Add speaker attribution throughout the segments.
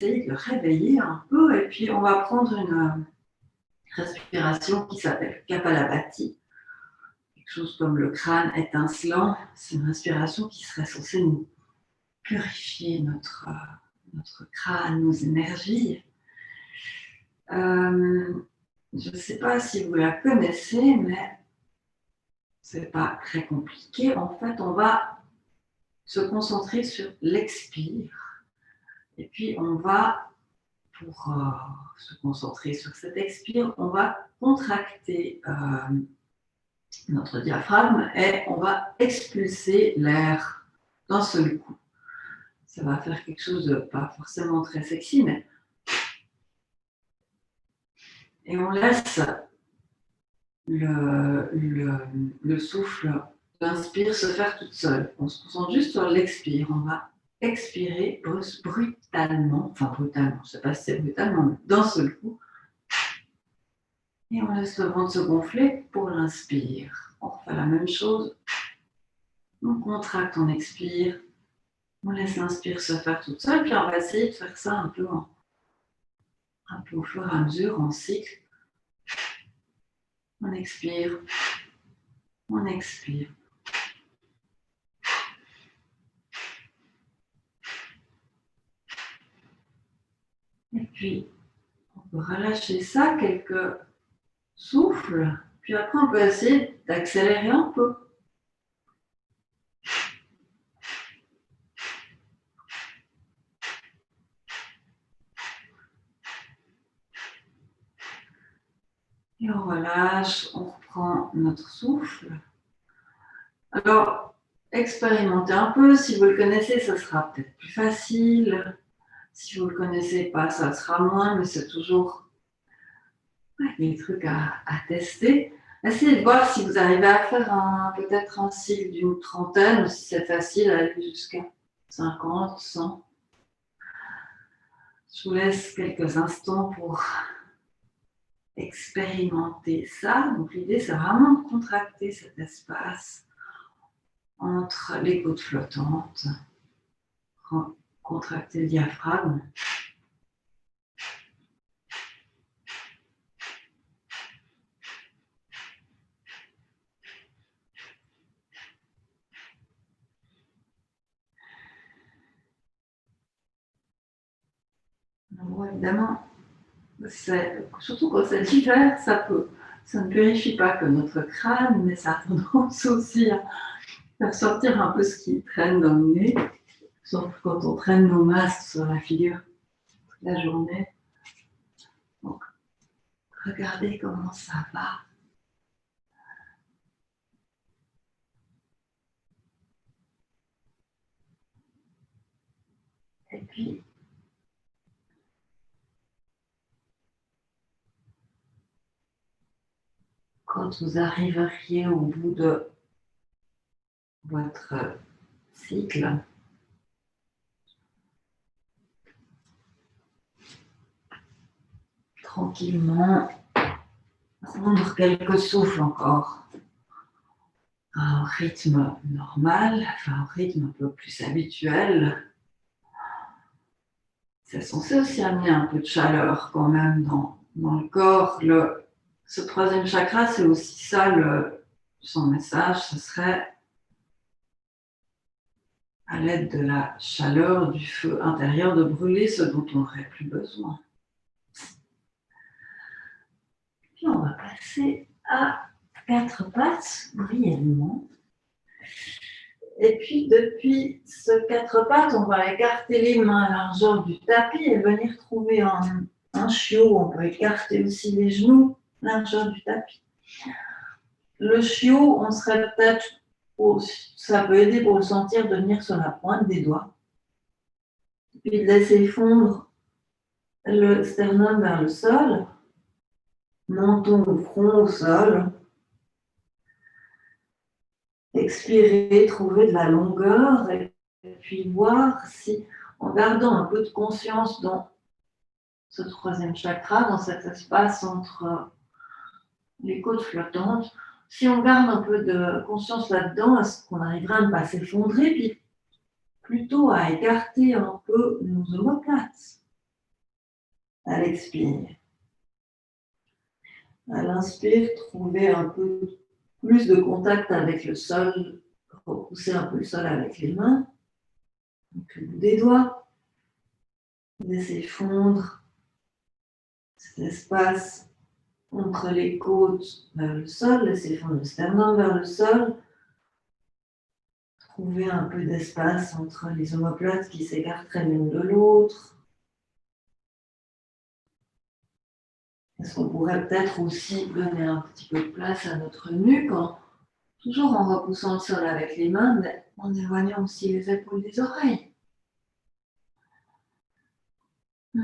Speaker 1: essayer de le réveiller un peu et puis on va prendre une respiration qui s'appelle Kapalabhati, quelque chose comme le crâne étincelant. C'est une respiration qui serait censée nous purifier notre crâne, nos énergies. Je ne sais pas si vous la connaissez, mais c'est pas très compliqué. En fait, on va se concentrer sur l'expire. Et puis, on va, pour se concentrer sur cet expire, on va contracter notre diaphragme et on va expulser l'air d'un seul coup. Ça va faire quelque chose de pas forcément très sexy, mais... Et on laisse le souffle, l'inspire se faire toute seule. On se concentre juste sur l'expire. On va expirer brutalement, enfin brutalement, je ne sais pas si c'est brutalement, mais d'un seul coup. Et on laisse le ventre se gonfler pour l'inspire. On refait la même chose. On contracte, on expire. On laisse l'inspire se faire toute seule. Puis on va essayer de faire ça un peu au fur et à mesure, en cycle. On expire. On expire. Et puis, on peut relâcher ça, quelques souffles. Puis après, on peut essayer d'accélérer un peu. Et on relâche, on reprend notre souffle. Alors, expérimentez un peu. Si vous le connaissez, ça sera peut-être plus facile. Si vous ne le connaissez pas, ça sera moins, mais c'est toujours des trucs à tester. Essayez de voir si vous arrivez à faire peut-être un cycle d'une trentaine, ou si c'est facile, aller jusqu'à 50, 100. Je vous laisse quelques instants pour expérimenter ça. Donc l'idée, c'est vraiment de contracter cet espace entre les côtes flottantes, contracter le diaphragme. Alors, évidemment, surtout quand c'est l'hiver, ça ne purifie pas que notre crâne, mais ça a tendance aussi à faire sortir un peu ce qui traîne dans le nez, sauf quand on traîne nos masques sur la figure toute la journée. Donc, regardez comment ça va. Et puis, quand vous arriveriez au bout de votre cycle, tranquillement, prendre quelques souffles encore, à un rythme normal, enfin un rythme un peu plus habituel. C'est censé aussi amener un peu de chaleur quand même dans le corps. Ce troisième chakra, c'est aussi ça, son message, ce serait à l'aide de la chaleur du feu intérieur de brûler ce dont on n'aurait plus besoin. Puis on va passer à quatre pattes brièvement. Et puis depuis ce quatre pattes, on va écarter les mains à la largeur du tapis et venir trouver un chiot. On peut écarter aussi les genoux à la largeur du tapis. Le chiot, on serait peut-être, ça peut aider pour le sentir, de venir sur la pointe des doigts. Puis de laisser fondre le sternum vers le sol, menton ou front au sol. Expirer, trouver de la longueur et puis voir si, en gardant un peu de conscience dans ce troisième chakra, dans cet espace entre les côtes flottantes, si on garde un peu de conscience là-dedans, est-ce qu'on arrivera à ne pas s'effondrer, puis plutôt à écarter un peu nos omoplates. À l'expire. À l'inspire, trouvez un peu plus de contact avec le sol. Repoussez un peu le sol avec les mains. Donc, le bout des doigts. Laissez fondre cet espace entre les côtes vers le sol. Laissez fondre le sternum vers le sol. Trouvez un peu d'espace entre les omoplates qui s'écarteraient l'une de l'autre. Est-ce qu'on pourrait peut-être aussi donner un petit peu de place à notre nuque, toujours en repoussant le sol avec les mains, mais en éloignant aussi les épaules des oreilles. À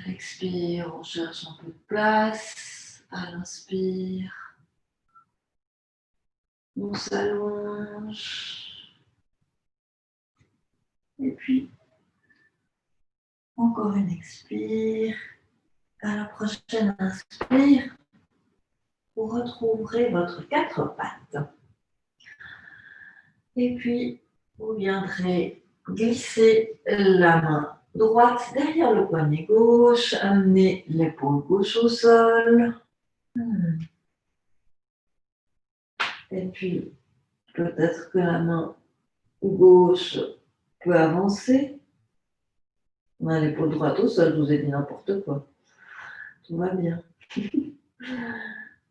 Speaker 1: l'expire, on cherche un peu de place. À l'inspire, on s'allonge. Et puis, encore une expire. À la prochaine inspire, vous retrouverez votre quatre pattes. Et puis, vous viendrez glisser la main droite derrière le poignet gauche, amener l'épaule gauche au sol. Et puis, peut-être que la main gauche peut avancer. On a l'épaule droite au sol, je vous ai dit n'importe quoi. Tout va bien.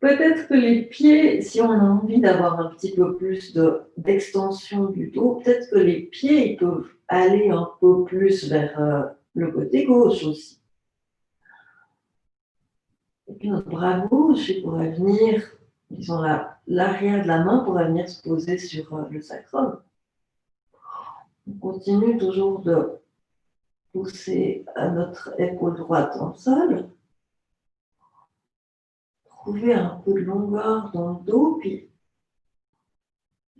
Speaker 1: Peut-être que les pieds, si on a envie d'avoir un petit peu plus d'extension du dos, peut-être que les pieds ils peuvent aller un peu plus vers le côté gauche aussi. Et puis notre bras gauche, il pourrait venir, disons l'arrière de la main pourrait venir se poser sur le sacrum. On continue toujours de pousser à notre épaule droite en sol. Trouver un peu de longueur dans le dos, puis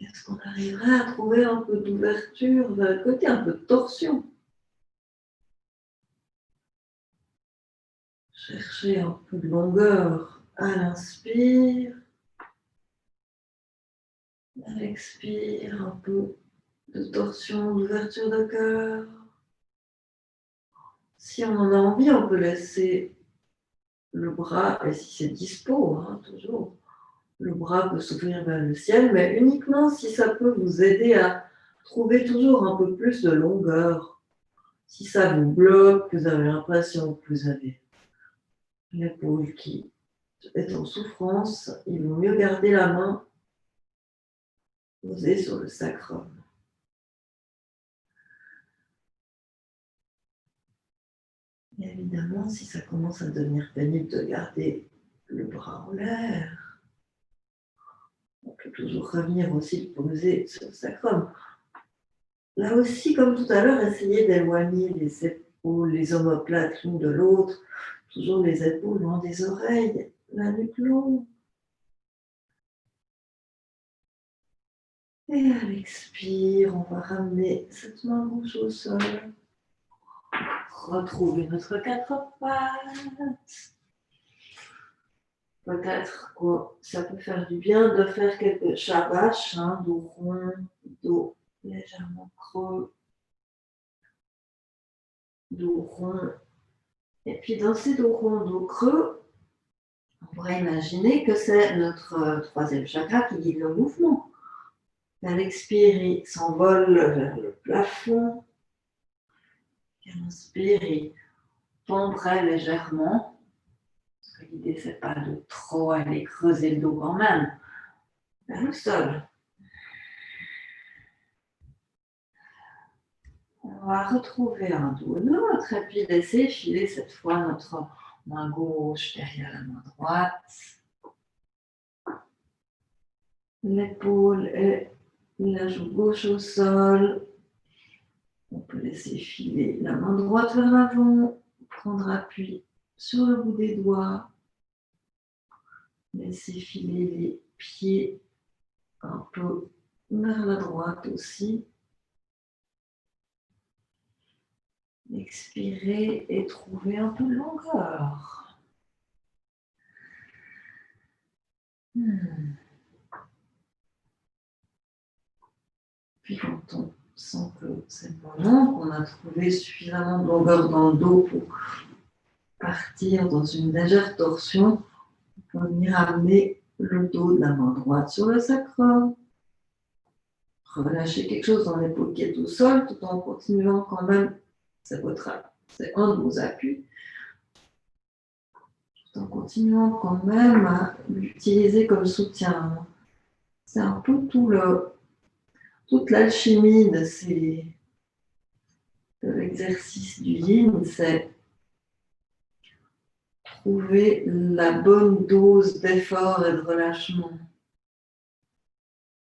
Speaker 1: est-ce qu'on arriverait à trouver un peu d'ouverture vers le côté, un peu de torsion? Chercher un peu de longueur à l'inspire. À l'expire, un peu de torsion, d'ouverture de cœur. Si on en a envie, on peut laisser le bras, et si c'est dispo, toujours, le bras peut s'ouvrir vers le ciel, mais uniquement si ça peut vous aider à trouver toujours un peu plus de longueur. Si ça vous bloque, vous avez l'impression que vous avez l'épaule qui est en souffrance, il vaut mieux garder la main posée sur le sacrum. Et évidemment, si ça commence à devenir pénible de garder le bras en l'air, on peut toujours revenir aussi le poser sur le sacrum. Là aussi, comme tout à l'heure, essayez d'éloigner les épaules, les omoplates l'une de l'autre, toujours les épaules loin des oreilles, la nuque longue. Et à l'expire, on va ramener cette main gauche au sol. Retrouver notre quatre pattes. Peut-être que ça peut faire du bien de faire quelques shavash, dos rond, dos légèrement creux, dos rond. Et puis dans ces dos ronds, dos creux, on pourrait imaginer que c'est notre troisième chakra qui guide le mouvement. À l'expire, il s'envole vers le plafond. À l'inspire, il pendrait légèrement. Parce que l'idée, c'est pas de trop aller creuser le dos quand même. Vers le sol. On va retrouver un dos neutre et puis laisser filer cette fois notre main gauche derrière la main droite. L'épaule et la joue gauche au sol. On peut laisser filer la main droite vers l'avant, prendre appui sur le bout des doigts. Laisser filer les pieds un peu vers la droite aussi. Expirer et trouver un peu de longueur. Puis quand on sent que c'est le moment, qu'on a trouvé suffisamment de longueur dans le dos pour partir dans une légère torsion, pour venir amener le dos de la main droite sur le sacrum. Relâchez quelque chose dans l'épaule qui est au sol, tout en continuant quand même, c'est un de vos appuis, tout en continuant quand même à l'utiliser comme soutien. C'est un peu toute l'alchimie de l'exercice du yin, c'est trouver la bonne dose d'effort et de relâchement.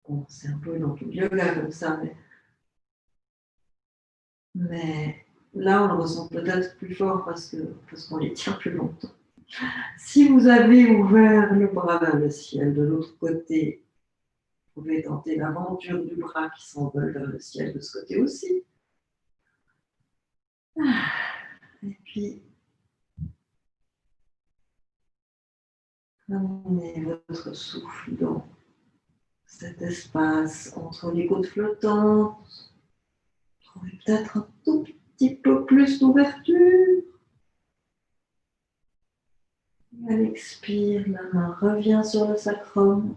Speaker 1: Bon, c'est un peu dans tout le yoga comme ça, mais là, on le ressent peut-être plus fort parce qu'on les tient plus longtemps. Si vous avez ouvert le bras vers le ciel de l'autre côté, vous pouvez tenter l'aventure du bras qui s'envole vers le ciel de ce côté aussi. Et puis, amenez votre souffle dans cet espace entre les côtes flottantes. Trouvez peut-être un tout petit peu plus d'ouverture. Et à l'expire, la main revient sur le sacrum.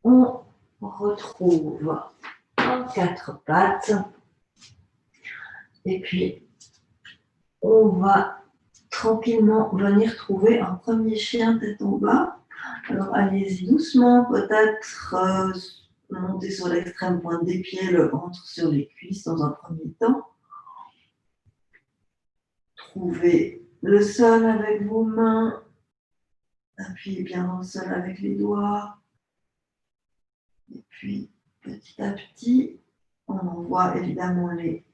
Speaker 1: On retrouve en quatre pattes. Et puis, on va tranquillement venir trouver un premier chien tête en bas. Alors, allez-y doucement, peut-être monter sur l'extrême pointe des pieds, le ventre sur les cuisses dans un premier temps. Trouvez le sol avec vos mains. Appuyez bien dans le sol avec les doigts. Et puis, petit à petit, on envoie évidemment les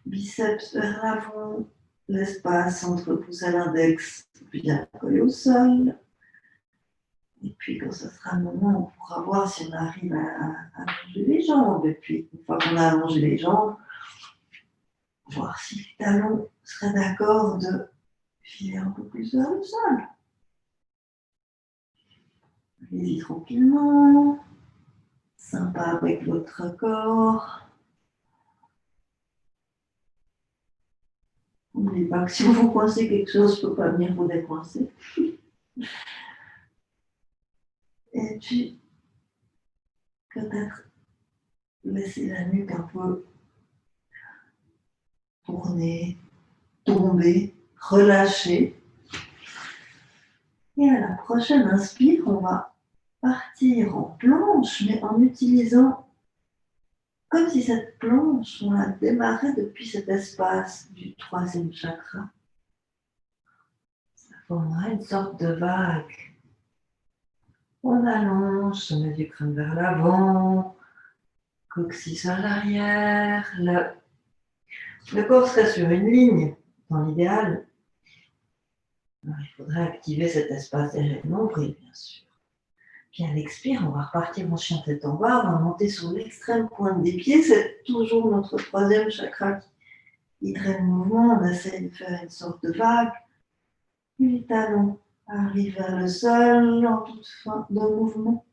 Speaker 1: biceps vers l'avant, l'espace entre le pouce et l'index bien collé au sol. Et puis, quand ce sera le moment, on pourra voir si on arrive à allonger les jambes. Et puis, une fois qu'on a allongé les jambes, voir si les talons seraient d'accord de filer un peu plus vers le sol. Allez-y tranquillement, sympa avec votre corps. N'oubliez pas que si vous coincez quelque chose, je ne peux pas venir vous décoincer. Et puis, peut-être laisser la nuque un peu tourner, tomber, relâcher. Et à la prochaine inspire, on va partir en planche, mais en utilisant comme si cette planche, on la démarrait depuis cet espace du troisième chakra. Ça formera une sorte de vague. On allonge, sommet du crâne vers l'avant, coccyx vers l'arrière. Le corps serait sur une ligne, dans l'idéal. Alors, il faudrait activer cet espace derrière le nombril, bien sûr. Puis à l'expire, on va repartir en chien tête en bas, on va monter sur l'extrême pointe des pieds. C'est toujours notre troisième chakra qui draine le mouvement. On essaie de faire une sorte de vague. Puis les talons arrivent vers le sol en toute fin de mouvement.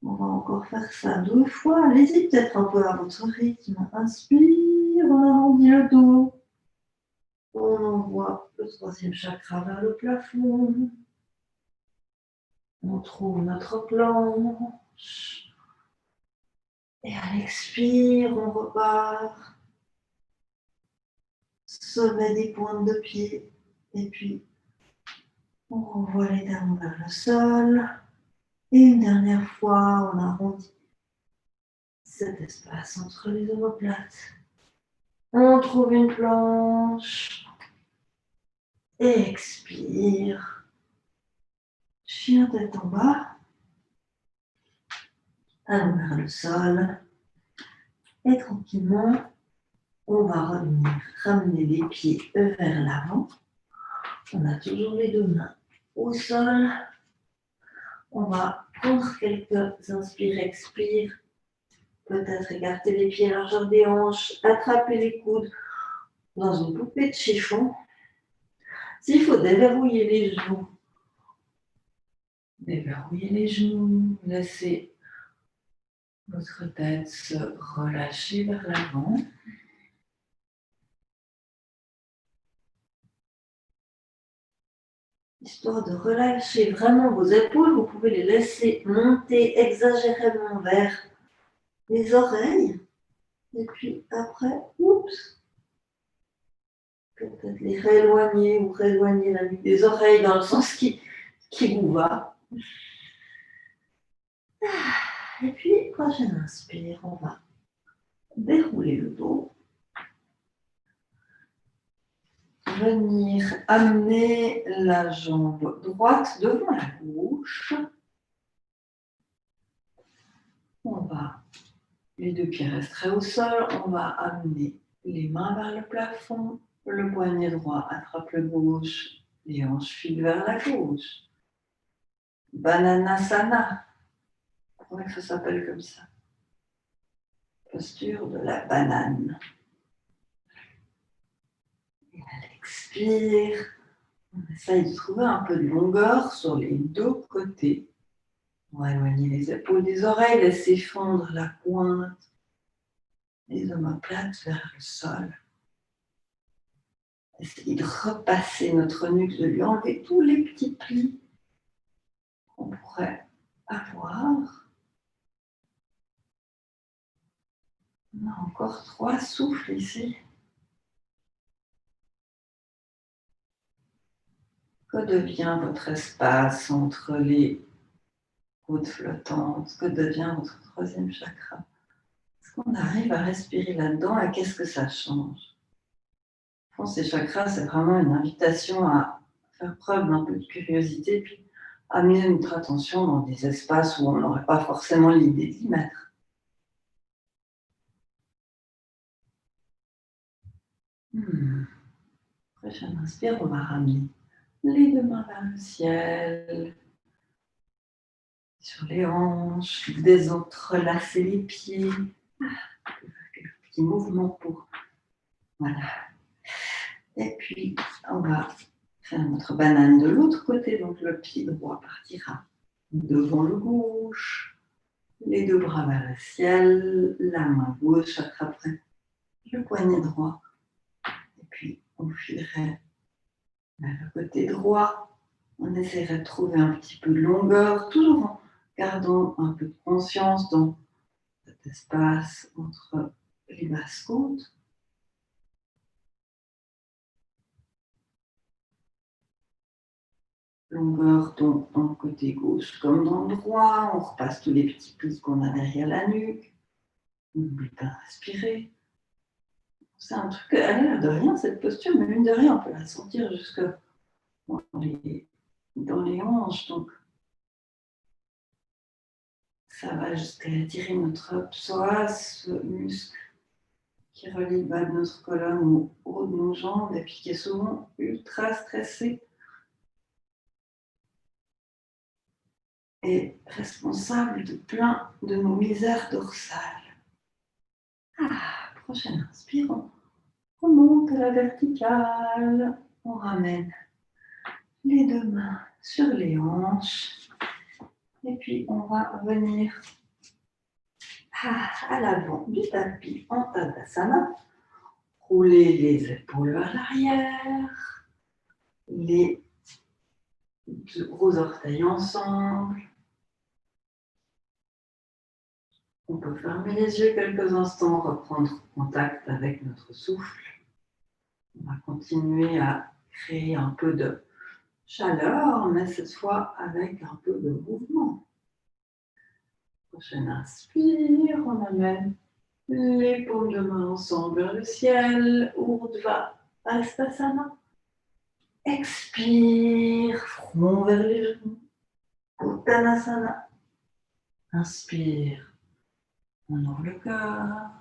Speaker 1: On va encore faire ça 2 fois. Allez-y peut-être un peu à votre rythme. Inspire, on arrondit le dos. On envoie le troisième chakra vers le plafond. On trouve notre planche. Et à l'expire, on repart. Sommet des pointes de pied. Et puis, on renvoie les talons vers le sol. Et une dernière fois, on arrondit cet espace entre les omoplates. On trouve une planche. Et expire. Chien tête en bas. Allons vers le sol. Et tranquillement, on va revenir ramener les pieds vers l'avant. On a toujours les 2 mains au sol. On va prendre quelques inspires, expires. Peut-être écarter les pieds à largeur des hanches, attraper les coudes dans une poupée de chiffon. S'il faut déverrouiller les genoux, déverrouiller les genoux, laisser votre tête se relâcher vers l'avant. Histoire de relâcher vraiment vos épaules, vous pouvez les laisser monter exagérément vers les oreilles. Et puis après, oups, peut-être les rééloigner ou rééloigner la nuque des oreilles dans le sens qui vous va. Et puis, prochaine inspire, on va dérouler le dos. Venir amener la jambe droite devant la gauche. On va, les deux pieds resteraient au sol, on va amener les mains vers le plafond, le poignet droit attrape le gauche, les hanches filent vers la gauche. Bananasana, je crois que ça s'appelle comme ça. Posture de la banane. Et à l'expire, on essaye de trouver un peu de longueur sur les deux côtés. On va éloigner les épaules des oreilles, laisser fondre la pointe des omoplates vers le sol. Essayez de repasser notre nuque, de lui enlever tous les petits plis qu'on pourrait avoir. On a encore 3 souffles ici. Que devient votre espace entre les côtes flottantes? Que devient votre troisième chakra? Est-ce qu'on arrive à respirer là-dedans et qu'est-ce que ça change? Je pense que ces chakras, c'est vraiment une invitation à faire preuve d'un peu de curiosité, puis amener notre attention dans des espaces où on n'aurait pas forcément l'idée d'y mettre. Prochaine inspire, on va ramener les deux mains vers le ciel, sur les hanches, désentrelacer les pieds. Quelques petits mouvements pour... Voilà. Et puis, on va faire notre banane de l'autre côté, donc le pied droit partira devant le gauche, les deux bras vers le ciel, la main gauche attraperait le poignet droit, et puis on filerait vers le côté droit, on essaierait de trouver un petit peu de longueur, toujours en gardant un peu de conscience dans cet espace entre les basses côtes. Longueur dans le côté gauche comme dans le droit, on repasse tous les petits plis qu'on a derrière la nuque. On n'oublie pas de respirer. C'est un truc, elle a l'air de rien cette posture, mais mine de rien, on peut la sentir jusque dans les hanches. Donc, ça va jusqu'à étirer notre psoas, ce muscle qui relie le bas de notre colonne au haut de nos jambes et puis qui est souvent ultra stressé. Et responsable de plein de nos misères dorsales. Prochaine inspire, on monte à la verticale, on ramène les deux mains sur les hanches et puis on va venir à l'avant du tapis en Tadasana, rouler les épaules vers l'arrière, les gros orteils ensemble. On peut fermer les yeux quelques instants, reprendre contact avec notre souffle. On va continuer à créer un peu de chaleur, mais cette fois avec un peu de mouvement. Prochaine inspire, on amène les paumes de main ensemble vers le ciel, Urdhva Hastasana. Expire, front vers les genoux, Uttanasana. Inspire. On ouvre le cœur.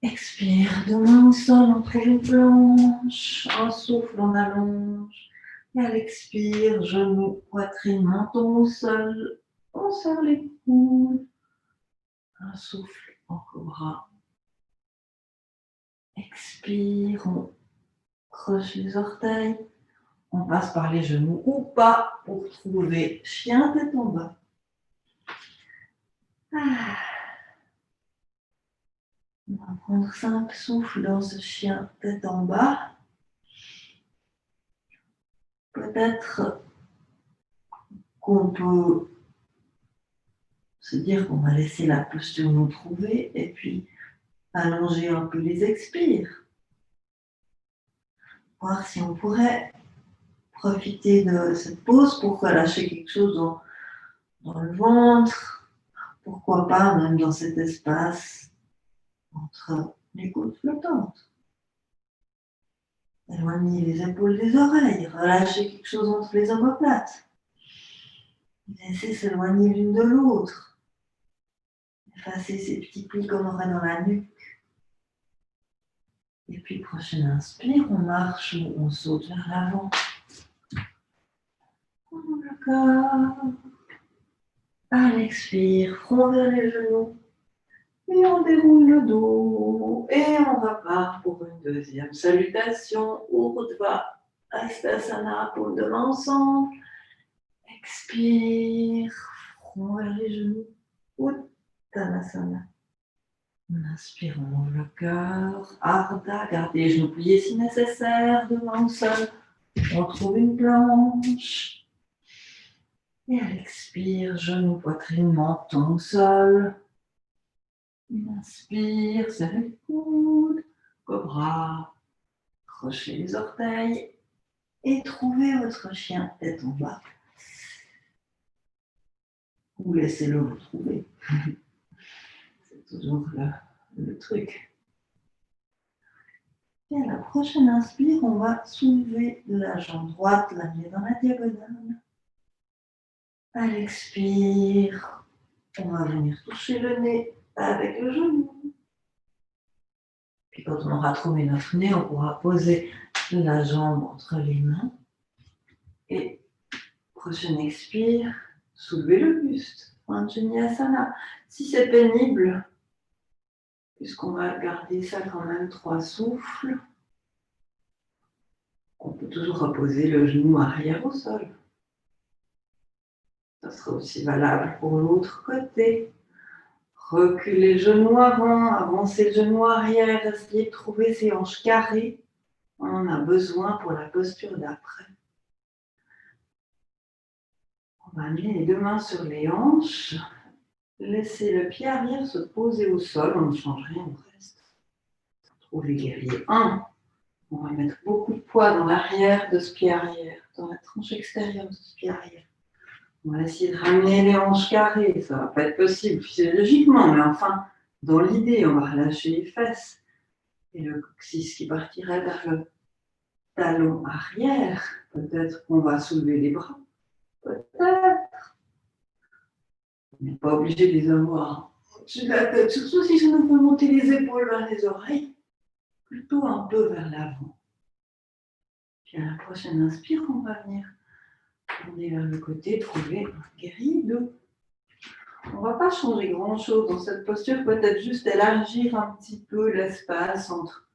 Speaker 1: Expire, deux mains au sol entre les planches. Un souffle, on allonge. Et à l'expire, genoux, poitrine, menton au sol. On serre les coudes. Un souffle, en cobra. Expire, on croche les orteils. On passe par les genoux ou pas pour trouver chien tête en bas. On va prendre 5 souffles dans ce chien tête en bas. Peut-être qu'on peut se dire qu'on va laisser la posture nous trouver et puis allonger un peu les expires. Voir si on pourrait profiter de cette pause pour relâcher quelque chose dans le ventre. Pourquoi pas même dans cet espace entre les côtes flottantes. Éloigner les épaules des oreilles, relâcher quelque chose entre les omoplates. Laisser s'éloigner l'une de l'autre. Effacer ces petits plis qu'on aurait dans la nuque. Et puis, prochaine inspire, on marche ou on saute vers l'avant. Ouvre le corps. À l'expire, front vers les genoux. Et on déroule le dos. Et on repart pour une deuxième salutation. Urdhva Hastasana, paume de main ensemble. Expire, front vers les genoux. Uttanasana. On inspire, on ouvre le cœur. Ardha, gardez les genoux pliés si nécessaire, devant au sol. On trouve une planche. Et à l'expire, genoux, poitrine, menton au sol. Une inspire, serrez les coudes, cobra, crochez les orteils et trouvez votre chien tête en bas. Ou laissez-le vous trouver. C'est toujours le truc. Et à la prochaine inspire, on va soulever la jambe droite, l'amener dans la diagonale. À l'expire, on va venir toucher le nez avec le genou. Puis quand on aura trouvé notre nez, on pourra poser la jambe entre les mains. Et prochaine expire, soulevez le buste. Anjaneyasana. Si c'est pénible, puisqu'on va garder ça quand même 3 souffles, on peut toujours reposer le genou arrière au sol. Ça sera aussi valable pour l'autre côté. Reculez le genou avant, avancez le genou arrière, essayez de trouver ces hanches carrées. On en a besoin pour la posture d'après. On va amener les 2 mains sur les hanches. Laissez le pied arrière se poser au sol, on ne change rien au reste. On trouve les guerriers 1. On va mettre beaucoup de poids dans l'arrière de ce pied arrière, dans la tranche extérieure de ce pied arrière. On va essayer de ramener les hanches carrées. Ça ne va pas être possible physiologiquement, mais enfin, dans l'idée, on va relâcher les fesses. Et le coccyx qui partirait vers le talon arrière. Peut-être qu'on va soulever les bras. Peut-être. On n'est pas obligé de les avoir au-dessus de la tête, surtout si je nous peux monter les épaules vers les oreilles, plutôt un peu vers l'avant. Puis à la prochaine inspire, on va venir tourner vers le côté, trouver un guerrier 2. On ne va pas changer grand-chose dans cette posture, peut-être juste élargir un petit peu l'espace entre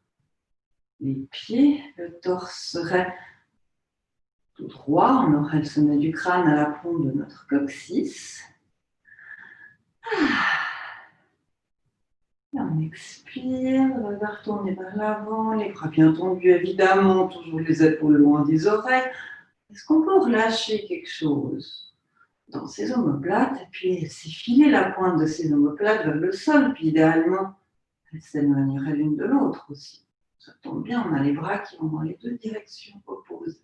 Speaker 1: les pieds. Le torse serait tout droit, on aurait le sommet du crâne à la pointe de notre coccyx. Et on expire, le regard tourné vers l'avant, les bras bien tendus évidemment, toujours les épaules loin des oreilles. Est-ce qu'on peut relâcher quelque chose dans ces omoplates et puis laisser filer la pointe de ces omoplates vers le sol, puis idéalement, elles s'éloigneraient l'une de l'autre aussi. Ça tombe bien, on a les bras qui vont dans les 2 directions opposées.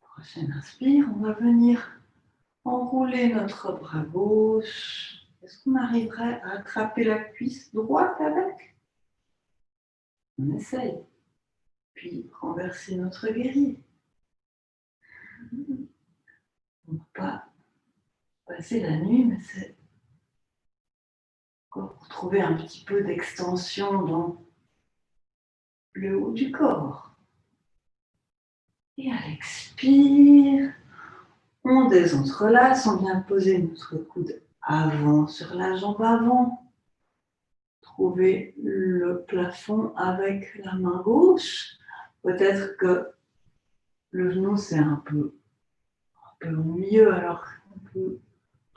Speaker 1: Prochaine inspire, on va venir enrouler notre bras gauche. Est-ce qu'on arriverait à attraper la cuisse droite avec? On essaye. Puis renverser notre guerrier. On ne va pas passer la nuit, mais c'est pour trouver un petit peu d'extension dans le haut du corps. Et à l'expire, on désentrelace, on vient poser notre coude avant sur la jambe avant. Trouver le plafond avec la main gauche. Peut-être que le genou c'est un peu au milieu, alors on peut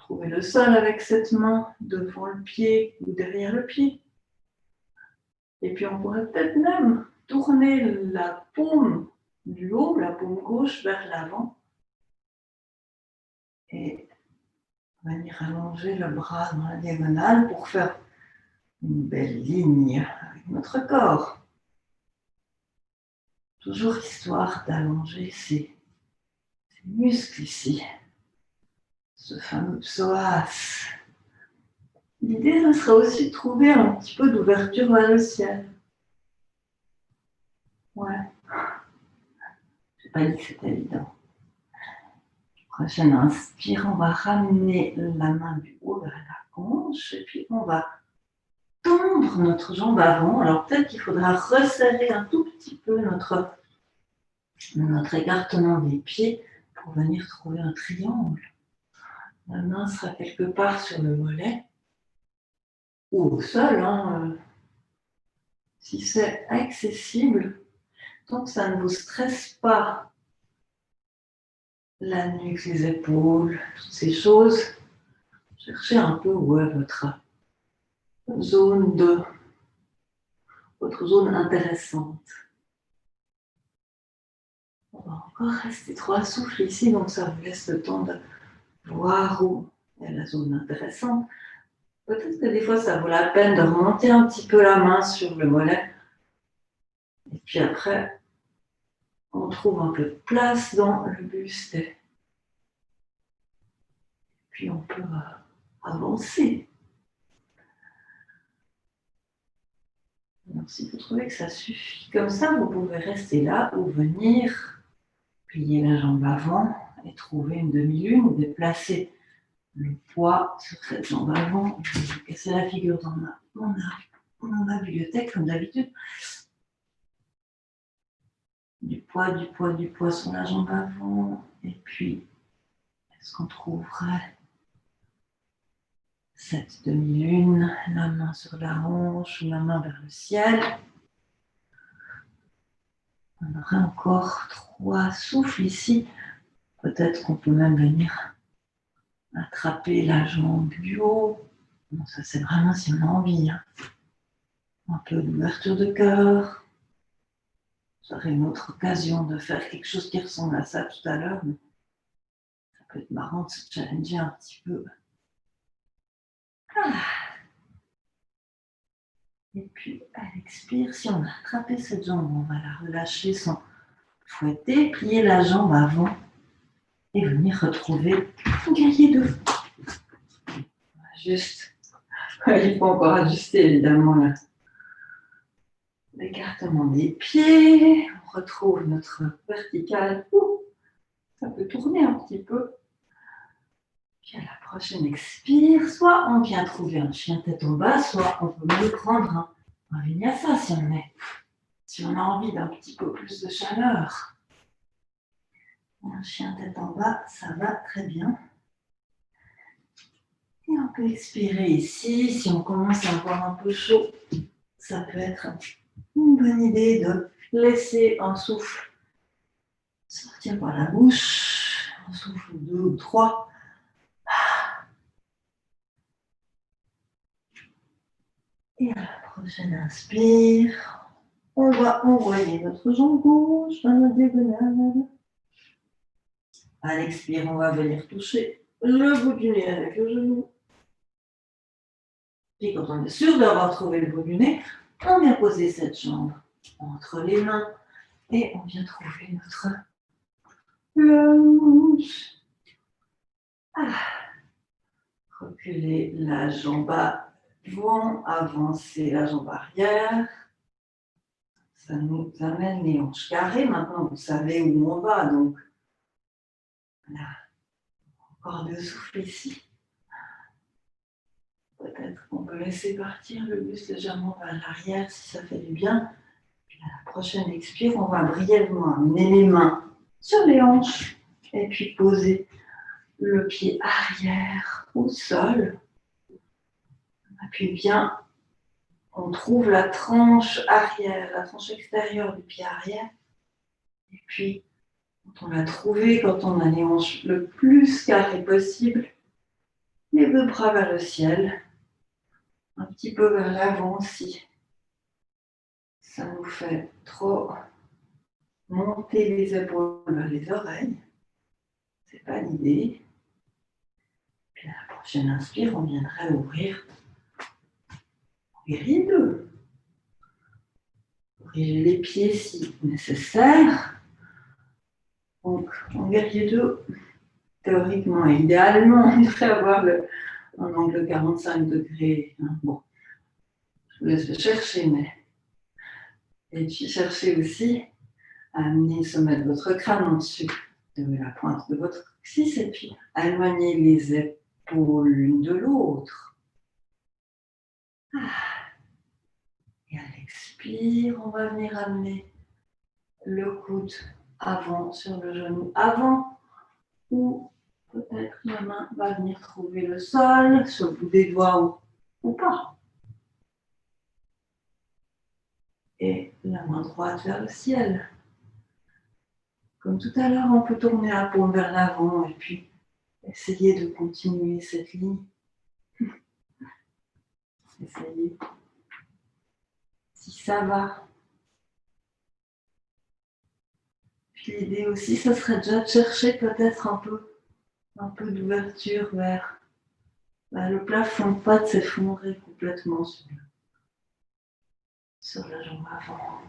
Speaker 1: Trouvez le sol avec cette main devant le pied ou derrière le pied. Et puis on pourrait peut-être même tourner la paume du haut, la paume gauche vers l'avant et venir allonger le bras dans la diagonale pour faire une belle ligne avec notre corps. Toujours histoire d'allonger ces muscles ici, ce fameux psoas. L'idée, ce serait aussi de trouver un petit peu d'ouverture vers le ciel. Ouais. Je n'ai pas dit que c'était évident. Prochaine inspire, on va ramener la main du haut vers la hanche et puis on va tendre notre jambe avant. Alors peut-être qu'il faudra resserrer un tout petit peu notre écartement des pieds pour venir trouver un triangle. La main sera quelque part sur le mollet ou au sol, si c'est accessible, tant que ça ne vous stresse pas la nuque, les épaules, toutes ces choses. Cherchez un peu où est votre zone intéressante. On va encore rester 3 souffles ici, donc ça vous laisse le temps de voir où est la zone intéressante. Peut-être que des fois, ça vaut la peine de remonter un petit peu la main sur le mollet. Et puis après, on trouve un peu de place dans le buste. Et puis on peut avancer. Alors, si vous trouvez que ça suffit comme ça, vous pouvez rester là ou venir plier la jambe avant et trouver une demi-lune ou déplacer le poids sur cette jambe avant. Je vais casser la figure dans ma bibliothèque comme d'habitude. Du poids sur la jambe avant. Et puis, est-ce qu'on trouverait cette demi-lune, la main sur la hanche ou la main vers le ciel? On aurait encore 3 souffles ici. Peut-être qu'on peut même venir attraper la jambe du haut. Bon, ça, c'est vraiment si on a envie. Un peu d'ouverture de cœur. Ça aurait une autre occasion de faire quelque chose qui ressemble à ça tout à l'heure. Mais ça peut être marrant de se challenger un petit peu. Ah. Et puis, à l'expire, si on a attrapé cette jambe, on va la relâcher sans fouetter, plier la jambe avant et venir retrouver un guerrier 2. Juste, il faut encore ajuster évidemment l'écartement des pieds. On retrouve notre verticale. Ça peut tourner un petit peu. Puis à la prochaine expire, soit on vient trouver un chien tête en bas, soit on peut même prendre un vinyasa si on a envie d'un petit peu plus de chaleur. Un chien tête en bas, ça va très bien. Et on peut expirer ici. Si on commence à avoir un peu chaud, ça peut être une bonne idée de laisser un souffle sortir par la bouche. Un souffle 2 ou 3. Et à la prochaine inspire, on va envoyer notre jambe gauche dans la diagonale. À l'expire, on va venir toucher le bout du nez avec le genou. Puis quand on est sûr d'avoir trouvé le bout du nez, on vient poser cette jambe entre les mains et on vient trouver notre lunge. Reculer la jambe avant, avancer la jambe arrière. Ça nous amène les hanches carrées. Maintenant, vous savez où on va. Donc, voilà. Encore 2 souffles ici. Peut-être qu'on peut laisser partir le buste légèrement vers l'arrière si ça fait du bien. Puis à la prochaine expire, on va brièvement amener les mains sur les hanches et puis poser le pied arrière au sol. On appuie bien. On trouve la tranche arrière, la tranche extérieure du pied arrière. Et puis, quand on l'a trouvé, quand on a les hanches le plus carrées possible, Les deux bras vers le ciel, un petit peu vers l'avant aussi. Ça nous fait trop monter les épaules vers les oreilles. C'est pas l'idée. Puis à la prochaine inspire, on viendrait ouvrir les rideaux. Ouvrir les pieds si nécessaire. Donc, en guerrier 2, théoriquement et idéalement, on devrait avoir un angle 45 degrés. Bon, je vous laisse chercher, mais. Et puis, cherchez aussi à amener le sommet de votre crâne en dessus de la pointe de votre coccyx et puis à éloigner les épaules l'une de l'autre. Et à l'expire, on va venir amener le coude avant sur le genou avant ou peut-être la main va venir trouver le sol sur le bout des doigts ou pas. Et la main droite vers le ciel. Comme tout à l'heure, on peut tourner la paume vers l'avant et puis essayer de continuer cette ligne. Essayez. Si ça va. Puis l'idée aussi, ça serait déjà de chercher peut-être un peu d'ouverture vers le plafond, pas de s'effondrer complètement sur la jambe avant.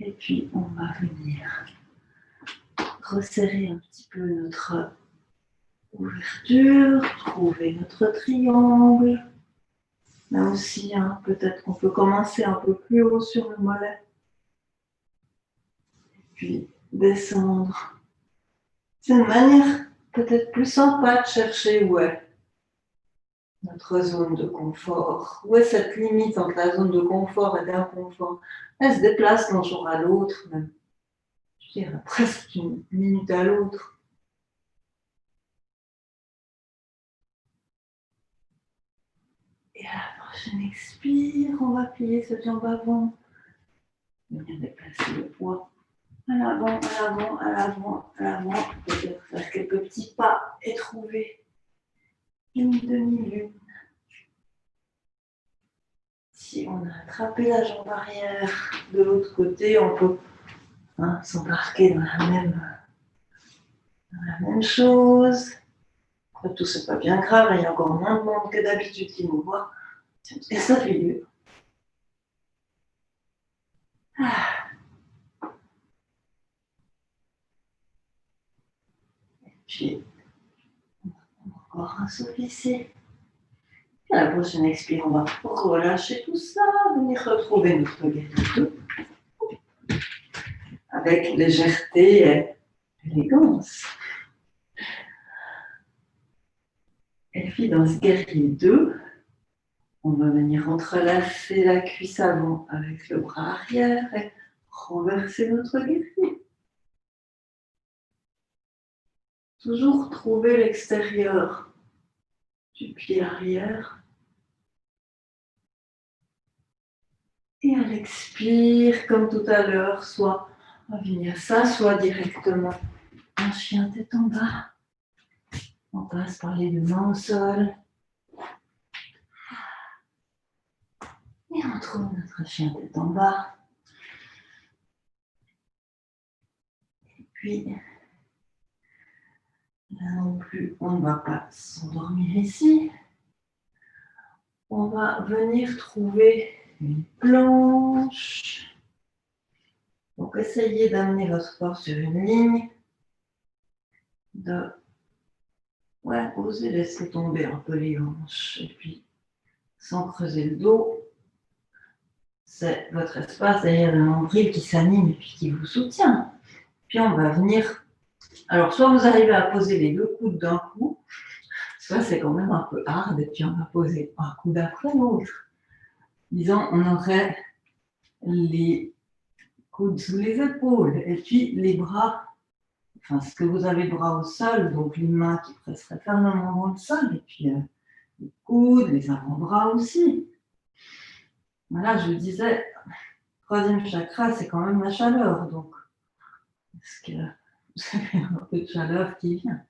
Speaker 1: Et puis, on va venir resserrer un petit peu notre ouverture, trouver notre triangle. Là aussi, peut-être qu'on peut commencer un peu plus haut sur le mollet. Et puis, descendre. C'est une manière peut-être plus sympa de chercher où est notre zone de confort. Où est cette limite entre la zone de confort et d'inconfort? Elle se déplace d'un jour à l'autre, même. Je dirais presque une minute à l'autre. Et à la prochaine expire, on va plier cette jambe avant. Venir déplacer le poids à l'avant, à l'avant, à l'avant, à l'avant. Peut-être faire quelques petits pas et trouver une demi-lune. Si on a attrapé la jambe arrière de l'autre côté, on peut s'embarquer dans la même chose. Après tout, c'est pas bien grave, il y a encore moins de monde que d'habitude qui nous voit. Et ça fait lieu. Et puis, encore un souffle ici. À la prochaine expire, on va relâcher tout ça, venir retrouver notre guérison avec légèreté et élégance. Et puis dans ce guerrier 2, on va venir entrelacer la cuisse avant avec le bras arrière et renverser notre guerrier. Toujours trouver l'extérieur du pied arrière. Et à l'expire, comme tout à l'heure, soit on va venir s'asseoir directement en chien tête en bas. On passe par les deux mains au sol. Et on trouve notre chien tête en bas. Et puis, là non plus, on ne va pas s'endormir ici. On va venir trouver une planche. Donc, essayez d'amener votre corps sur une ligne. Osez laisser tomber un peu les hanches. Et puis, sans creuser le dos, c'est votre espace derrière le nombril qui s'anime et puis qui vous soutient. Puis, on va venir. Alors, soit vous arrivez à poser les deux coudes d'un coup, soit c'est quand même un peu hard et puis on va poser un coude après l'autre. Disons, on aurait les coudes sous les épaules et puis les bras, ce que vous avez bras au sol, donc les mains qui presseraient fermement dans le sol et puis les coudes, les avant-bras aussi. Voilà, je vous disais, troisième chakra, c'est quand même la chaleur, donc est-ce que Vous avez un peu de chaleur qui vient.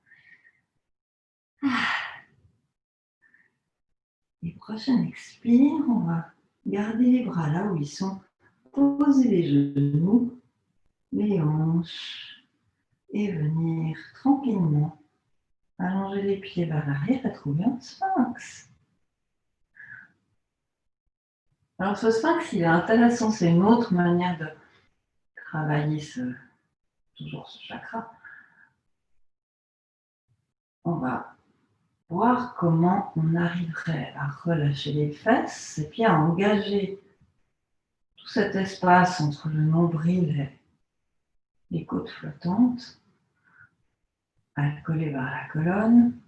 Speaker 1: Et prochaine expire, on va garder les bras là où ils sont. Poser les genoux, les hanches et venir tranquillement allonger les pieds vers l'arrière et trouver un sphinx. Alors ce sphinx, il est intéressant, c'est une autre manière de travailler toujours ce chakra. On va voir comment on arriverait à relâcher les fesses et puis à engager tout cet espace entre le nombril et les côtes flottantes, à le coller vers la colonne.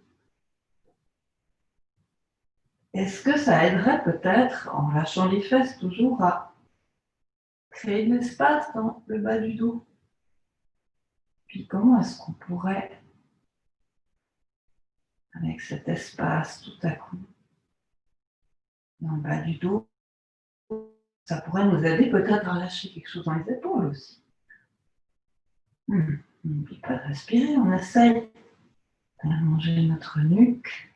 Speaker 1: Est-ce que ça aiderait peut-être, en lâchant les fesses toujours, à créer de l'espace dans le bas du dos? Puis comment est-ce qu'on pourrait, avec cet espace tout à coup, dans le bas du dos, ça pourrait nous aider peut-être à lâcher quelque chose dans les épaules aussi. N'oublie pas de respirer, on essaye d'allonger notre nuque.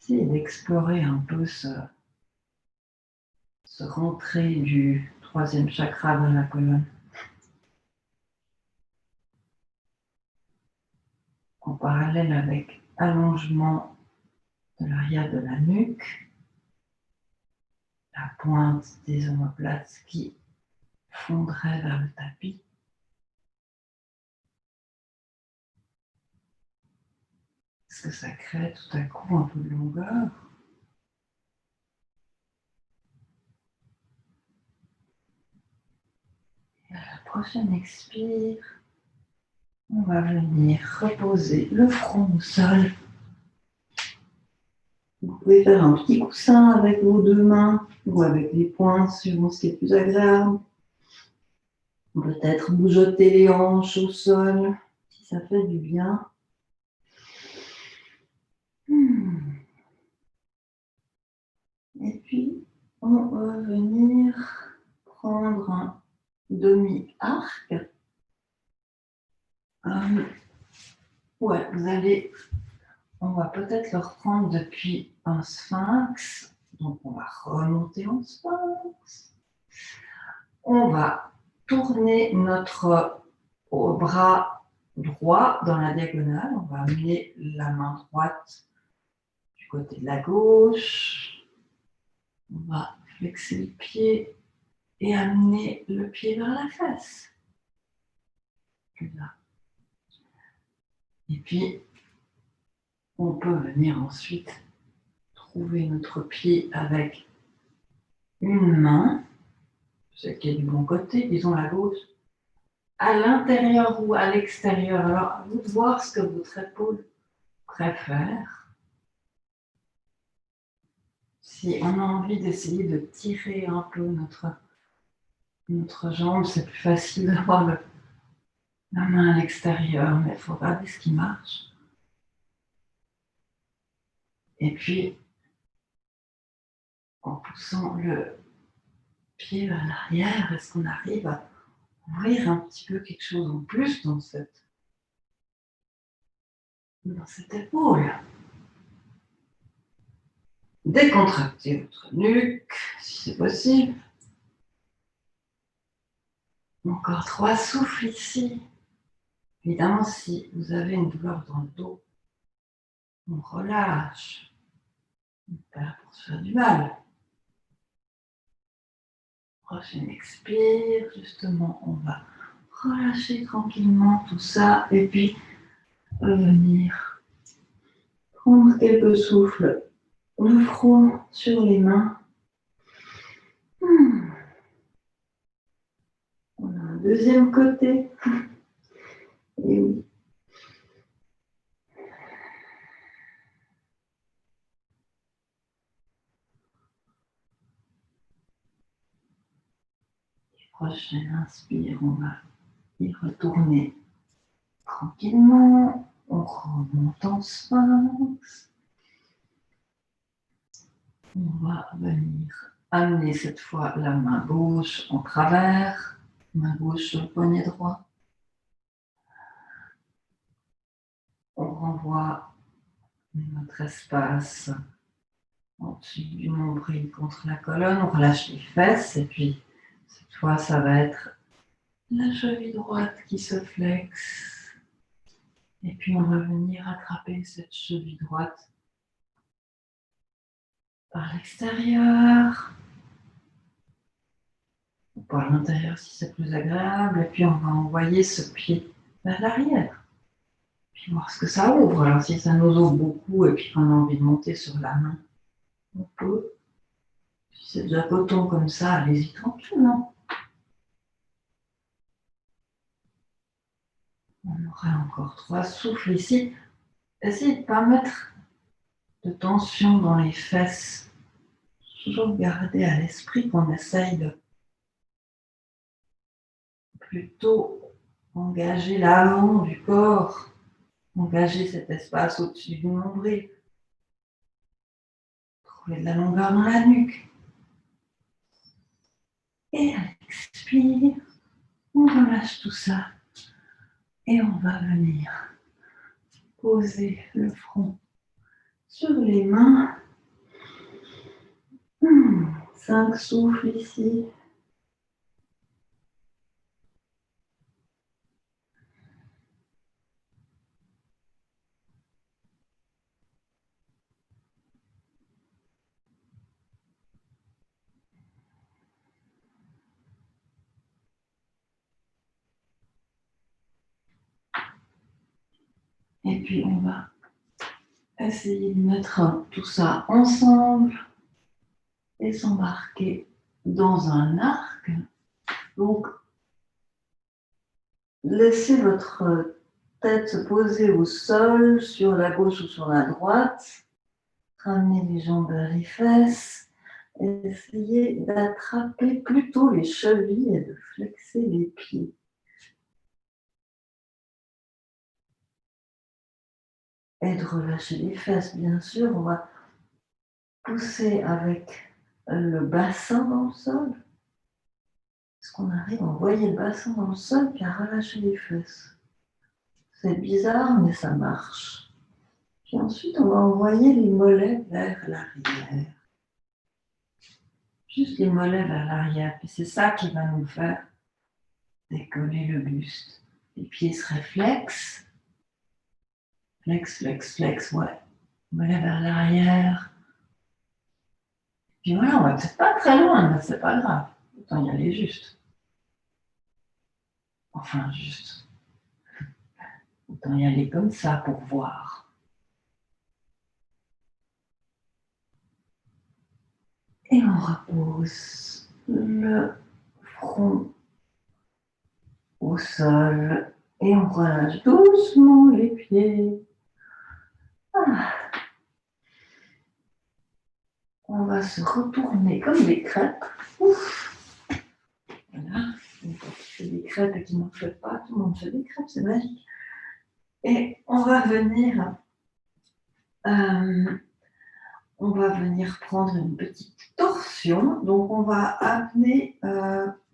Speaker 1: Essayez d'explorer un peu ce rentrée du troisième chakra dans la colonne. En parallèle avec allongement de l'arrière de la nuque, la pointe des omoplates qui fondrait vers le tapis. Est-ce que ça crée tout à coup un peu de longueur? Et à la prochaine expire, on va venir reposer le front au sol. Vous pouvez faire un petit coussin avec vos deux mains ou avec les poings, suivant ce qui est plus agréable. Peut-être bougeoter les hanches au sol, si ça fait du bien. Et puis, on va venir prendre un demi-arc. On va peut-être le reprendre depuis un sphinx. Donc, on va remonter en sphinx. On va tourner notre bras droit dans la diagonale. On va amener la main droite du côté de la gauche. On va flexer le pied et amener le pied vers la face. Là. Et puis, on peut venir ensuite trouver notre pied avec une main, celle qui est du bon côté, disons la gauche, à l'intérieur ou à l'extérieur. Alors, à vous de voir ce que votre épaule préfère. Si on a envie d'essayer de tirer un peu notre jambe, c'est plus facile d'avoir la main à l'extérieur, mais il faut regarder ce qui marche. Et puis, en poussant le pied vers l'arrière, est-ce qu'on arrive à ouvrir un petit peu quelque chose en plus dans cette épaule? Décontractez votre nuque, si c'est possible. Encore 3 souffles ici. Évidemment, si vous avez une douleur dans le dos, on relâche. Pas pour se faire du mal. Prochaine expire, justement, on va relâcher tranquillement tout ça et puis revenir prendre quelques souffles, le front sur les mains. On a un deuxième côté. Et oui. Prochaine inspire, on va y retourner tranquillement. On remonte en sphinx. On va venir amener cette fois la main gauche en travers, main gauche sur le poignet droit. on renvoie notre espace au-dessus du nombril contre la colonne, on relâche les fesses et puis cette fois ça va être la cheville droite qui se flexe et puis on va venir attraper cette cheville droite par l'extérieur ou par l'intérieur si c'est plus agréable et puis on va envoyer ce pied vers l'arrière puis voir ce que ça ouvre. Alors si ça nous ouvre beaucoup et puis qu'on a envie de monter sur la main, on peut. Si c'est déjà coton comme ça, allez-y tranquillement. On aura encore 3 souffles ici. Essayez de ne pas mettre de tension dans les fesses. Toujours garder à l'esprit qu'on essaye de plutôt engager l'avant du corps, engager cet espace au-dessus du nombril. Trouver de la longueur dans la nuque. Et à l'expire, on relâche tout ça. Et on va venir poser le front sur les mains. 5 souffles ici. Et puis on va essayer de mettre tout ça ensemble et s'embarquer dans un arc. Donc, laissez votre tête se poser au sol, sur la gauche ou sur la droite. Ramenez les jambes vers les fesses. Essayez d'attraper plutôt les chevilles et de flexer les pieds. Et de relâcher les fesses, bien sûr. On va pousser avec le bassin dans le sol. Est-ce qu'on arrive à envoyer le bassin dans le sol puis à relâcher les fesses? C'est bizarre, mais ça marche. Puis ensuite, on va envoyer les mollets vers l'arrière. Juste les mollets vers l'arrière. Puis c'est ça qui va nous faire décoller le buste. Les pieds se réflexent. Flex, flex, flex, ouais. Mollets vers l'arrière. Puis voilà, on va peut-être pas très loin, mais c'est pas grave. Autant y aller juste. Enfin, juste. Autant y aller comme ça pour voir. Et on repose le front au sol et on relâche doucement les pieds. Ah. On va se retourner comme des crêpes. Ouf. Voilà. C'est des crêpes et qui n'en fait pas. Tout le monde fait des crêpes, c'est magique. Et on va venir prendre une petite torsion. Donc, on va amener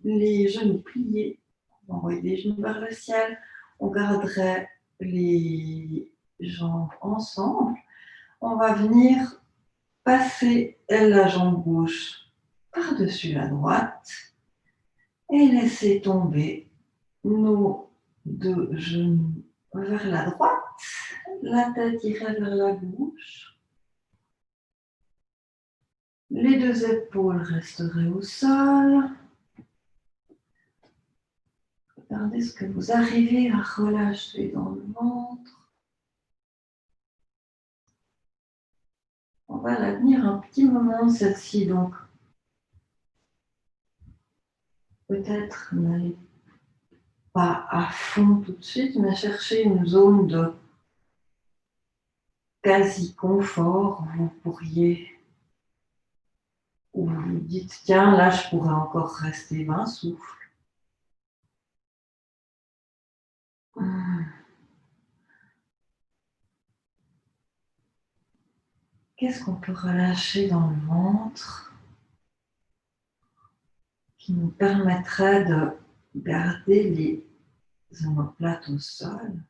Speaker 1: les genoux pliés. On va envoyer les genoux vers le ciel. On garderait les jambes ensemble. On va venir passer la jambe gauche par-dessus la droite et laisser tomber nos 2 genoux vers la droite. La tête irait vers la gauche. Les 2 épaules resteraient au sol. Regardez ce que vous arrivez à relâcher dans le ventre. On va la tenir un petit moment, celle-ci, donc. Peut-être n'allez pas à fond tout de suite, mais cherchez une zone de quasi-confort. Vous pourriez, ou vous vous dites, tiens, là, je pourrais encore rester 20 souffles. Qu'est-ce qu'on peut relâcher dans le ventre qui nous permettrait de garder les omoplates au sol?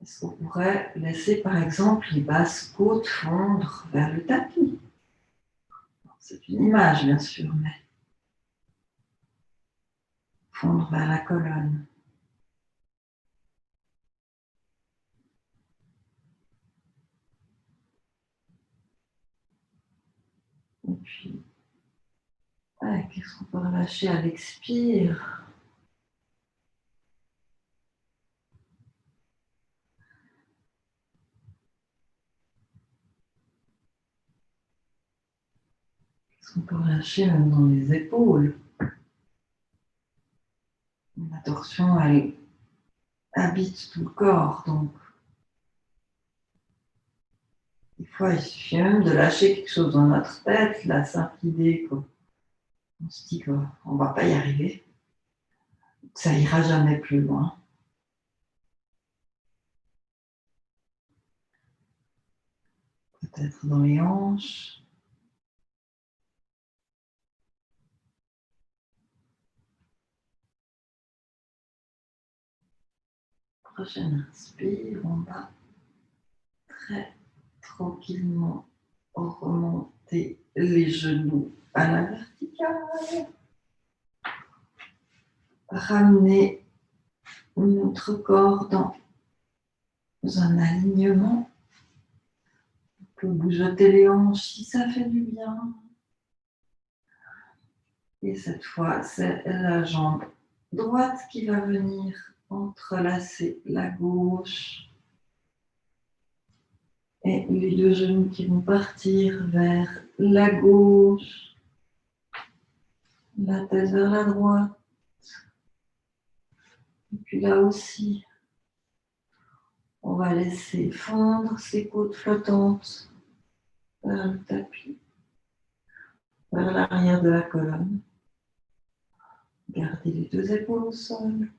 Speaker 1: Est-ce qu'on pourrait laisser par exemple les basses côtes fondre vers le tapis? C'est une image bien sûr, mais fondre vers la colonne. Et puis, qu'est-ce qu'on peut relâcher à l'expire? Qu'est-ce qu'on peut relâcher même dans les épaules? La torsion, elle habite tout le corps, donc des fois, il suffit même de lâcher quelque chose dans notre tête, la simple idée qu'on se dit qu'on ne va pas y arriver, que ça ira jamais plus loin. Peut-être dans les hanches. Prochaine inspire, on va très tranquillement remonter les genoux à la verticale. Ramener notre corps dans un alignement. On peut bougeoter les hanches si ça fait du bien. Et cette fois, c'est la jambe droite qui va venir entrelacer la gauche. Et les deux genoux qui vont partir vers la gauche. La tête vers la droite. Et puis là aussi, on va laisser fondre ces côtes flottantes vers le tapis, vers l'arrière de la colonne. Gardez les deux épaules au sol.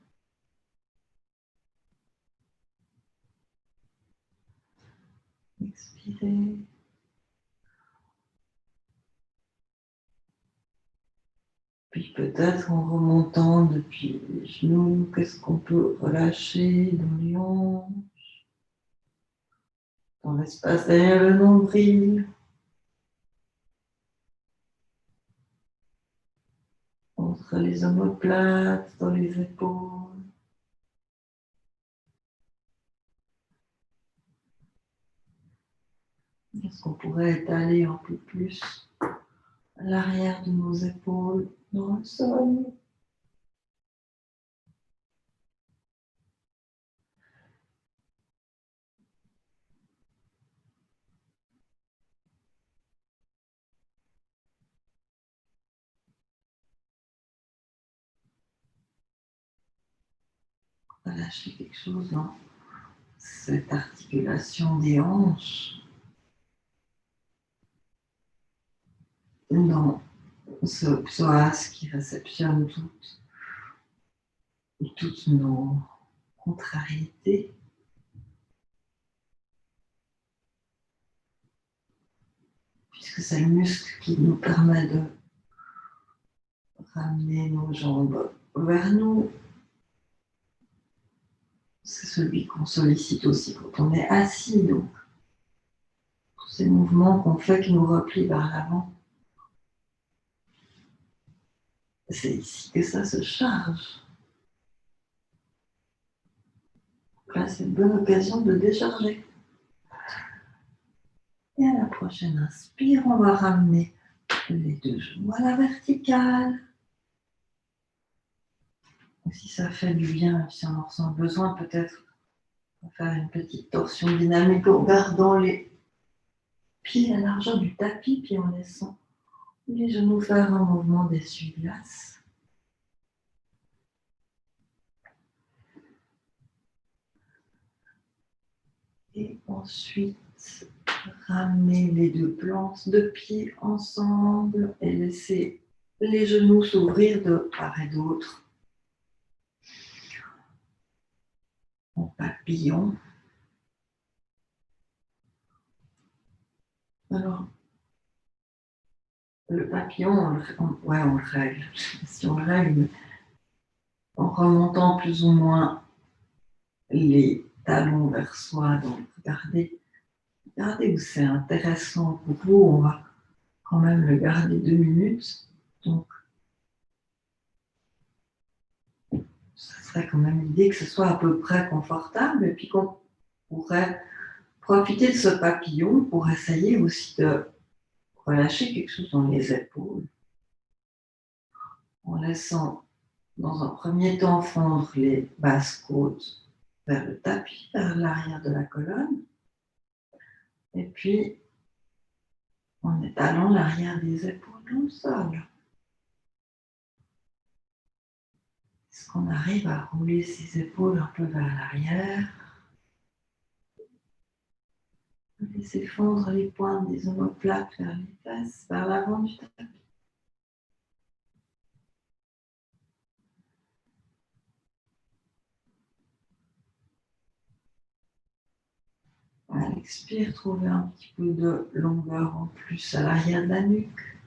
Speaker 1: Expirez. Puis peut-être en remontant depuis les genoux, qu'est-ce qu'on peut relâcher dans les hanches, dans l'espace derrière le nombril, entre les omoplates, dans les épaules. Est-ce qu'on pourrait étaler un peu plus à l'arrière de nos épaules dans le sol? Relâcher quelque chose dans cette articulation des hanches, dans ce psoas qui réceptionne toutes nos contrariétés. Puisque c'est le muscle qui nous permet de ramener nos jambes vers nous. C'est celui qu'on sollicite aussi quand on est assis. Donc, tous ces mouvements qu'on fait qui nous replient vers l'avant, c'est ici que ça se charge. Donc là, c'est une bonne occasion de décharger. Et à la prochaine inspire, on va ramener les deux genoux à la verticale. Et si ça fait du bien, si on en ressent besoin, peut-être on va faire une petite torsion dynamique en gardant les pieds à la largeur du tapis, puis en laissant les genoux faire un mouvement d'essuie-glace. Et ensuite, ramener les deux plantes de pied ensemble et laisser les genoux s'ouvrir de part et d'autre en papillon. Alors, le papillon, on le règle. Si on le règle, en remontant plus ou moins les talons vers soi. Donc, regardez où c'est intéressant pour vous. On va quand même le garder 2 minutes. Donc, ce serait quand même l'idée que ce soit à peu près confortable et puis qu'on pourrait profiter de ce papillon pour essayer aussi de relâcher quelque chose dans les épaules en laissant dans un premier temps fondre les basses côtes vers le tapis, vers l'arrière de la colonne et puis en étalant l'arrière des épaules dans le sol. Est-ce qu'on arrive à rouler ses épaules un peu vers l'arrière? Laissez fondre les pointes des omoplates vers les fesses, vers l'avant du tapis. À l'expire, trouvez un petit peu de longueur en plus à l'arrière de la nuque.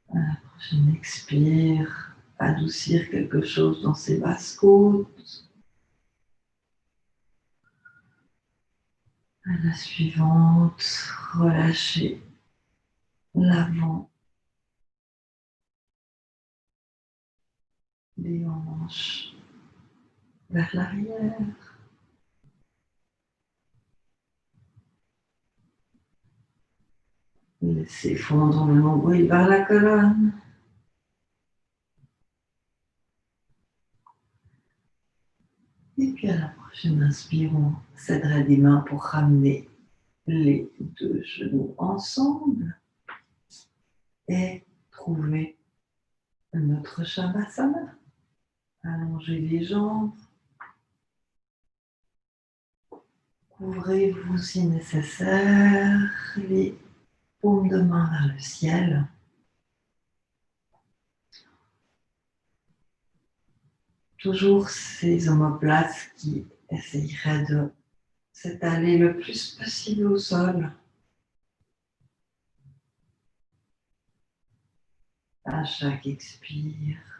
Speaker 1: À la prochaine expire, adoucir quelque chose dans ses basses côtes. À la suivante, relâchez l'avant des hanches vers l'arrière. Laissez fondre le nombril vers la colonne. Et puis à la prochaine inspire, on s'aiderait des mains pour ramener les 2 genoux ensemble et trouver notre Shavasana. Allongez les jambes. Couvrez-vous si nécessaire les paumes de main vers le ciel. Toujours ces omoplates qui essayeraient de s'étaler le plus possible au sol. À chaque expire,